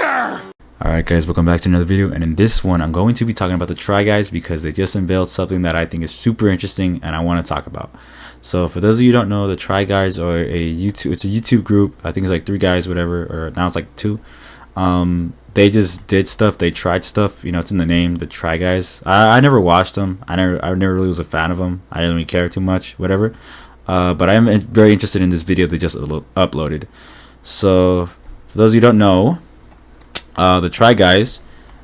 Alright guys, welcome back to another video, and in this one I'm going to be talking about the Try Guys because they just unveiled something that I think is super interesting and I want to talk about. So for those of you who don't know, the Try Guys are it's a YouTube group. I think it's like 3 guys, whatever, or now it's like 2. They just did stuff, they tried stuff, you know, it's in the name, the Try Guys. I never watched them. I never really was a fan of them. I didn't really care too much, whatever. But I am very interested in this video they just uploaded. So for those of you who don't know, the Try Guys,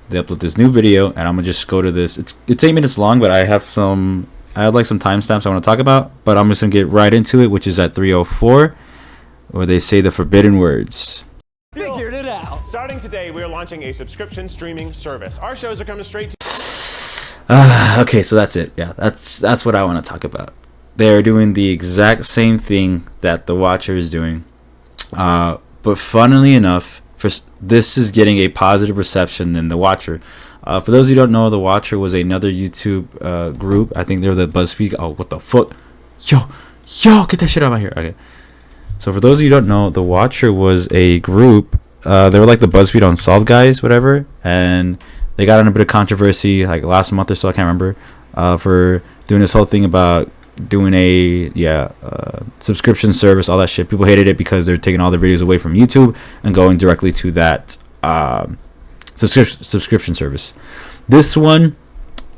they upload this new video, and I'm gonna just go to this. It's 8 minutes long, but I have like some timestamps I want to talk about, but I'm just gonna get right into it, which is at 3:04, where they say the forbidden words. Figured it out. Starting today, we are launching a subscription streaming service. Our shows are coming straight to Okay, so that's it. Yeah, that's what I want to talk about. They're doing the exact same thing that the Watcher is doing, but funnily enough, this is getting a positive reception than the Watcher. For those who don't know, the Watcher was another YouTube group. I think they're the BuzzFeed. Oh, what the fuck? Yo, get that shit out of my hair. Okay. So for those of you who don't know, the Watcher was a group. They were like the BuzzFeed Unsolved guys, whatever. And they got in a bit of controversy like last month or so. I can't remember. For doing this whole thing about doing a subscription service, all that shit. People hated it because they're taking all their videos away from YouTube and going directly to that subscription service. This one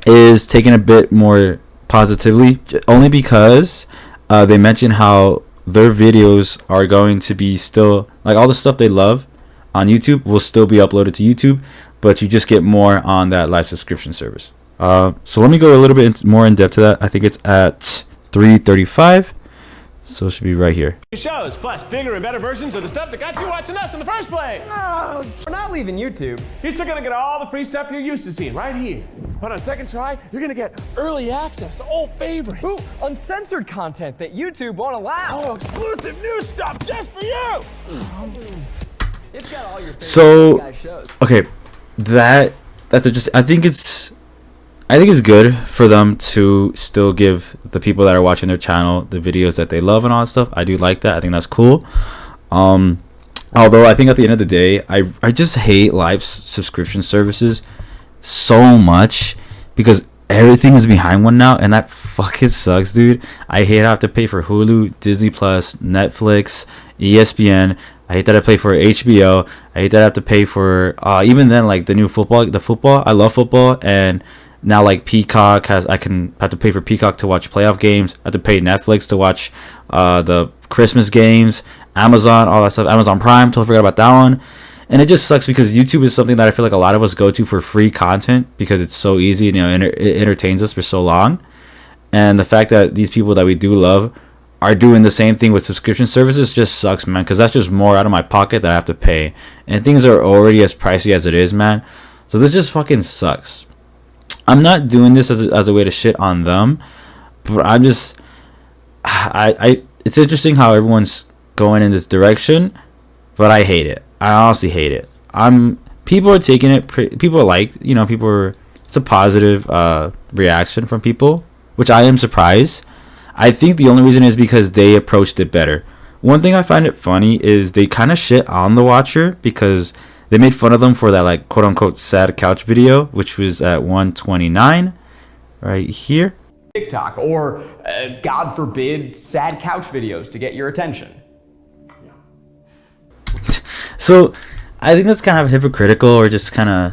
is taken a bit more positively, only because they mention how their videos are going to be still, like, all the stuff they love on YouTube will still be uploaded to YouTube, but you just get more on that live subscription service. So let me go a little bit more in depth to that. I think it's at 3:35, so it should be right here. shows, plus bigger and better versions of the stuff that got you watching us in the first place. No, we're not leaving YouTube. You're still gonna get all the free stuff you're used to seeing right here. But on second try, you're gonna get early access to old favorites. Ooh, uncensored content that YouTube won't allow. Oh, exclusive new stuff just for you. It's got all your favorite So shows. okay, that's interesting. I think it's good for them to still give the people that are watching their channel the videos that they love and all that stuff. I do like that. I think that's cool. Although I think at the end of the day, I just hate live subscription services so much because everything is behind one now, and that fucking sucks, dude. I hate I have to pay for Hulu, Disney Plus, Netflix, ESPN. I hate that I pay for HBO. I hate that I have to pay for even then, like, the football. I love football, and now, like, Peacock I have to pay for Peacock to watch playoff games. I have to pay Netflix to watch the Christmas games, Amazon, all that stuff. Amazon Prime, totally forgot about that one. And it just sucks because YouTube is something that I feel like a lot of us go to for free content because it's so easy, you know, and it entertains us for so long. And the fact that these people that we do love are doing the same thing with subscription services just sucks, man, because that's just more out of my pocket that I have to pay. And things are already as pricey as it is, man. So this just fucking sucks. I'm not doing this as a way to shit on them, but I'm just it's interesting how everyone's going in this direction, but I hate it. I honestly hate it. People are taking it. People are like, you know, it's a positive reaction from people, which I am surprised. I think the only reason is because they approached it better. One thing I find it funny is they kind of shit on the Watcher because they made fun of them for that, like, quote unquote sad couch video, which was at 1:29 right here. TikTok or God forbid sad couch videos to get your attention. So I think that's kind of hypocritical, or just kind of,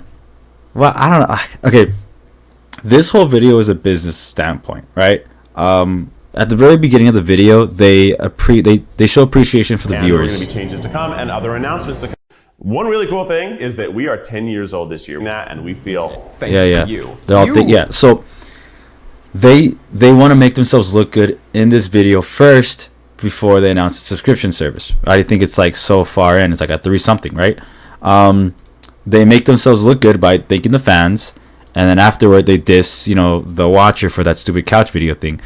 well, I don't know. Okay, this whole video is a business standpoint, right? At the very beginning of the video, they show appreciation for the viewers. There are going to be changes to come and other announcements to come. One really cool thing is that we are 10 years old this year, and we feel thanks to you. They're all So they want to make themselves look good in this video first before they announce the subscription service. I think it's like so far in, it's like at 3-something, right? They make themselves look good by thanking the fans, and then afterward they diss, you know, the Watcher for that stupid couch video thing.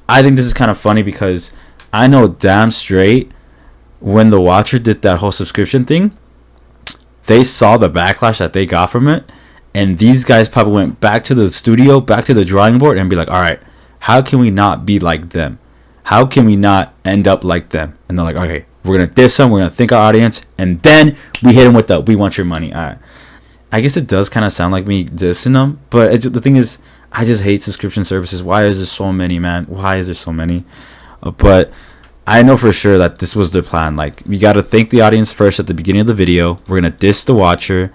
I think this is kind of funny because I know damn straight when the Watcher did that whole subscription thing, they saw the backlash that they got from it, and these guys probably went back to the studio, back to the drawing board, and be like, all right, how can we not be like them? How can we not end up like them? And they're like, okay, We're gonna diss them. We're gonna thank our audience, and then we hit them with the "We want your money." All right. I guess it does kind of sound like me dissing them, but the thing is, I just hate subscription services. Why is there so many, man? Why is there so many? But I know for sure that this was their plan. Like, we got to thank the audience first at the beginning of the video. We're going to diss the watcher.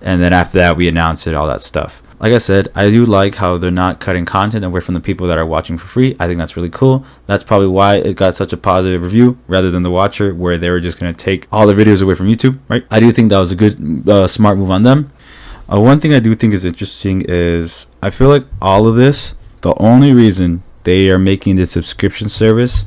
And then after that, we announce it, all that stuff. Like I said, I do like how they're not cutting content away from the people that are watching for free. I think that's really cool. That's probably why it got such a positive review rather than the watcher, where they were just going to take all the videos away from YouTube, right? I do think that was a good, smart move on them. One thing I do think is interesting is I feel like all of this, the only reason they are making this subscription service,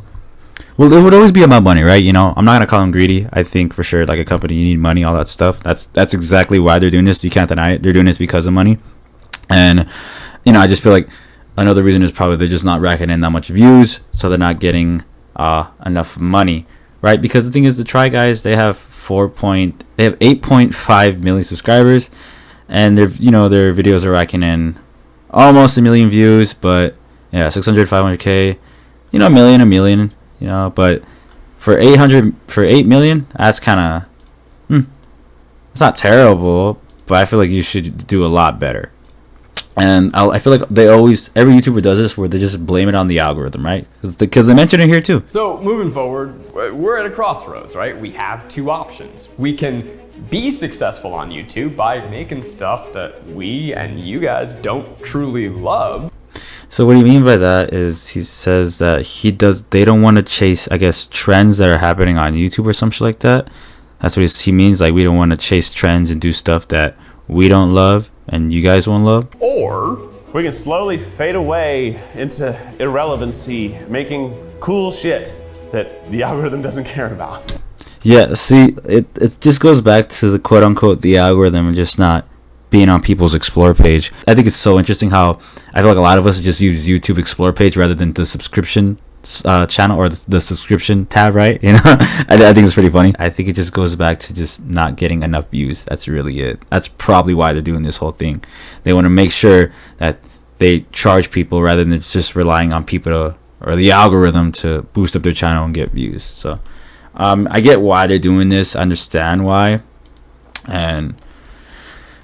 well, it would always be about money, right? You know, I'm not gonna call them greedy. I think for sure, like a company, you need money, all that stuff. That's exactly why they're doing this. You can't deny it. They're doing this because of money. And you know, I just feel like another reason is probably they're just not racking in that much views, so they're not getting enough money, right? Because the thing is, the Try Guys, they have 8.5 million subscribers. And their videos are racking in almost 1 million views, but yeah, 600, 500K, a million, but for 8 million, that's kind of, it's not terrible, but I feel like you should do a lot better. And I feel like every YouTuber does this, where they just blame it on the algorithm, right? Because they mention it here too. So moving forward, we're at a crossroads, right? We have two options. We can be successful on YouTube by making stuff that we and you guys don't truly love. So what do you mean by that is he says that they don't want to chase, I guess, trends that are happening on YouTube or some shit like that. That's what he means. Like, we don't want to chase trends and do stuff that we don't love and you guys won't love. Or we can slowly fade away into irrelevancy, making cool shit that the algorithm doesn't care about. Yeah, see, it just goes back to the quote-unquote the algorithm and just not being on people's Explore page. I think it's so interesting how I feel like a lot of us just use YouTube Explore page rather than the subscription channel or the subscription tab, right? I think it's pretty funny. I think it just goes back to just not getting enough views. That's really it. That's probably why they're doing this whole thing. They want to make sure that they charge people rather than just relying on people or the algorithm to boost up their channel and get views. So I get why they're doing this. I understand why, and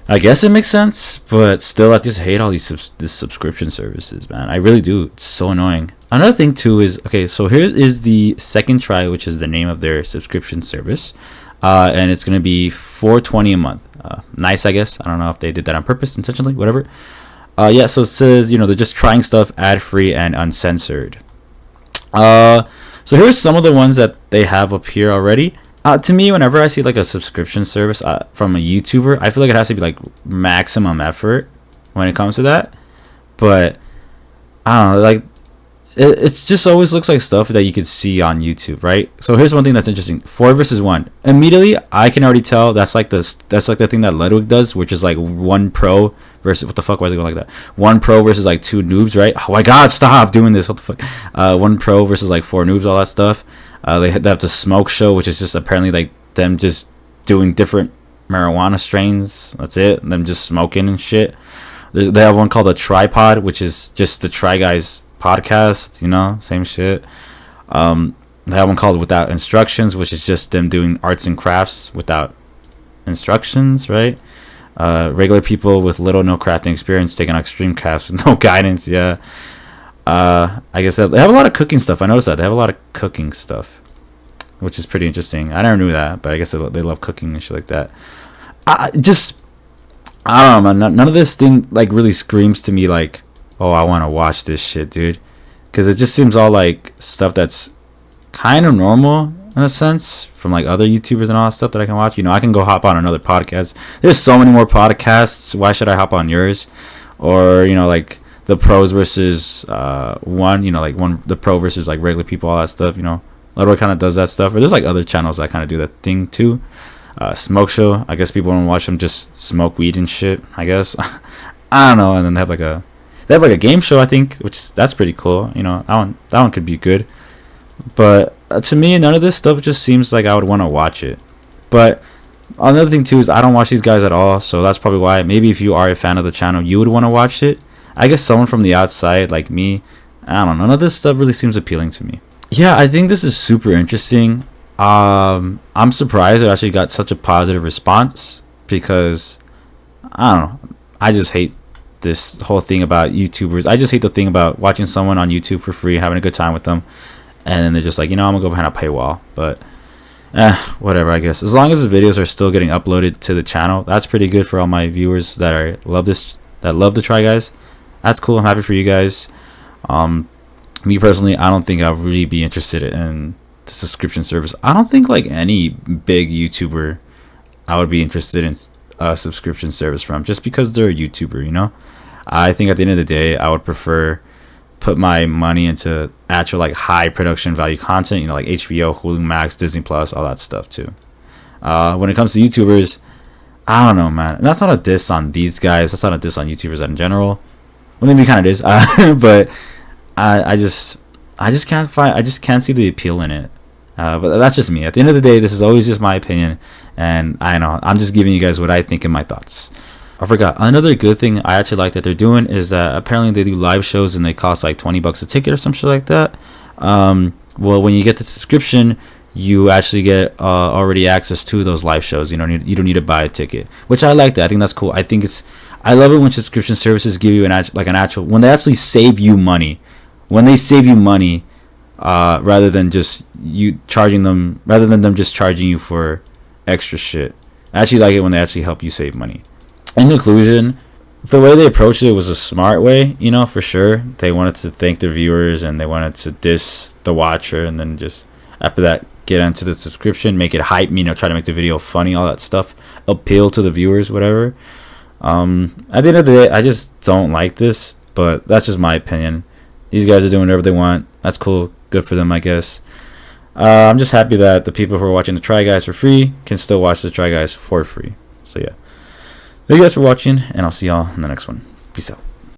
I guess it makes sense. But still, I just hate all these subscription services, man. I really do. It's so annoying. Another thing too is, okay, so here is the Second Try, which is the name of their subscription service, and it's gonna be $4.20 a month. Nice, I guess. I don't know if they did that on purpose, intentionally, whatever. Yeah. So it says, they're just trying stuff ad-free and uncensored. So here's some of the ones that they have up here already. To me, whenever I see like a subscription service from a YouTuber, I feel like it has to be like maximum effort when it comes to that. But I don't know, like it's just always looks like stuff that you could see on YouTube, right? So here's one thing that's interesting: 4 versus 1. Immediately, I can already tell that's like the thing that Ludwig does, which is like 1 pro versus, what the fuck? Why is it going like that? 1 pro versus like 2 noobs, right? Oh my god, stop doing this! What the fuck? 1 pro versus like 4 noobs, all that stuff. They have the smoke show, which is just apparently like them just doing different marijuana strains. That's it. Them just smoking and shit. They have one called a Tripod, which is just the Try Guys podcast, same shit. They have one called Without Instructions, which is just them doing arts and crafts without instructions, right? Regular people with little no crafting experience taking extreme crafts with no guidance. Yeah. I guess they have a lot of cooking stuff. I noticed that they have a lot of cooking stuff, which is pretty interesting. I never knew that, but I guess they love cooking and shit like that. I don't know, man. None of this thing like really screams to me like, oh, I want to watch this shit, dude. Because it just seems all like stuff that's kind of normal in a sense from like other YouTubers and all that stuff that I can watch. I can go hop on another podcast. There's so many more podcasts. Why should I hop on yours? Or, like the pros versus the pro versus like regular people, all that stuff. Ludwig kind of does that stuff. Or there's like other channels that kind of do that thing too. Smoke show. I guess people want to watch them just smoke weed and shit, I guess. I don't know. And then they have like a game show, I think, that's pretty cool. That one could be good. But to me, none of this stuff just seems like I would want to watch it. But another thing too is I don't watch these guys at all, so that's probably why. Maybe if you are a fan of the channel, you would want to watch it. I guess someone from the outside like me, I don't know. None of this stuff really seems appealing to me. Yeah, I think this is super interesting. I'm surprised it actually got such a positive response because I don't know. I just hate this whole thing about YouTubers. I just hate the thing about watching someone on YouTube for free, having a good time with them, and then they're just like, I'm gonna go behind a paywall. But whatever, I guess. As long as the videos are still getting uploaded to the channel, that's pretty good for all my viewers that love the Try Guys. That's cool. I'm happy for you guys. Me personally, I don't think I'll really be interested in the subscription service. I don't think like any big YouTuber I would be interested in a subscription service from, just because they're a YouTuber. I think at the end of the day, I would prefer put my money into actual like high production value content, like HBO, Hulu Max, Disney Plus, all that stuff too. When it comes to YouTubers, I don't know, man. And that's not a diss on these guys. That's not a diss on YouTubers in general. Well, maybe kind of is, but I just can't see the appeal in it. But that's just me. At the end of the day, this is always just my opinion, and I know I'm just giving you guys what I think and my thoughts. I forgot another good thing I actually like that they're doing is that apparently they do live shows and they cost like $20 a ticket or some shit like that. Well, when you get the subscription, you actually get already access to those live shows. You don't need to buy a ticket, which I like that. I think that's cool. I love it when subscription services give you an actual when they actually save you money. When they save you money, rather than just rather than them just charging you for extra shit. I actually like it when they actually help you save money. In conclusion, the way they approached it was a smart way, for sure. They wanted to thank their viewers and they wanted to diss the watcher, and then just after that get into the subscription, make it hype, try to make the video funny, all that stuff, appeal to the viewers, whatever. At the end of the day, I just don't like this, but that's just my opinion. These guys are doing whatever they want. That's cool. Good for them, I guess. I'm just happy that the people who are watching the Try Guys for free can still watch the Try Guys for free. So yeah. Thank you guys for watching, and I'll see y'all in the next one. Peace out.